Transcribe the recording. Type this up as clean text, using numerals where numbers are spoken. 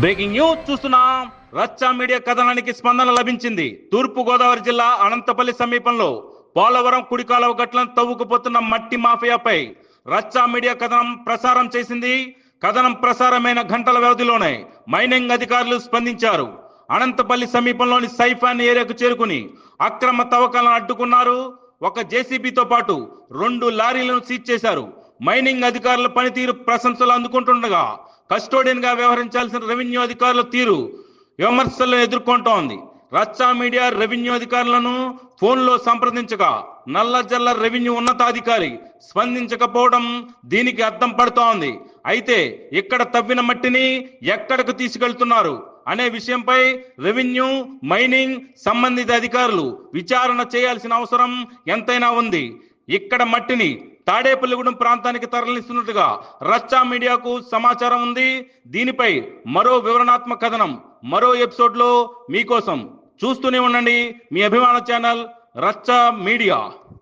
Breaking news చూస్తున్నాం. రచ్చ media కథనానికి స్పందన లభించింది. తూర్పు గోదావరి జిల్లా అనంతపల్లి సమీపంలో పోలవరం కుడికాలువ గట్లను తవ్వుకుపోతున్న మట్టి మాఫియాపై రచ్చ మీడియా కథనం ప్రసారం చేసింది. కథనం ప్రసారమైన గంటల వ్యవధిలోనే మైనింగ్ అధికారులు స్పందించారు. అనంతపల్లి సమీపంలోని సైఫాన్ ఏరియాకు చేరుకుని అక్రమ తవ్వకాలను అడ్డుకున్నారు. ఒక జేసీబీతో పాటు 2 లారీలను సీజ్ చేశారు. మైనింగ్ అధికారుల పనితీరు ప్రశంసలు అందుకుంటుండగా కస్టోడియన్ గా వ్యవహరించాల్సిన రెవెన్యూ అధికారుల తీరు విమర్శలను ఎదుర్కొంటోంది. రచ్చా మీడియా రెవెన్యూ అధికారులను ఫోన్లో సంప్రదించగా నల్లజల్ల రెవెన్యూ ఉన్నతాధికారి స్పందించకపోవడం దీనికి అర్థం పడుతోంది. అయితే ఇక్కడ తవ్విన మట్టిని ఎక్కడకు తీసుకెళ్తున్నారు అనే విషయంపై రెవెన్యూ, మైనింగ్ సంబంధిత అధికారులు విచారణ చేయాల్సిన అవసరం ఎంతైనా ఉంది. ఇక్కడ మట్టిని తాడేపల్లిగూడెం ప్రాంతానికి తరలిస్తున్నట్టుగా రచ్చా మీడియాకు సమాచారం ఉంది. దీనిపై మరో వివరణాత్మక కథనం మరో ఎపిసోడ్ లో మీకోసం. చూస్తూనే ఉండండి మీ అభిమాన ఛానల్ రచ్చా మీడియా.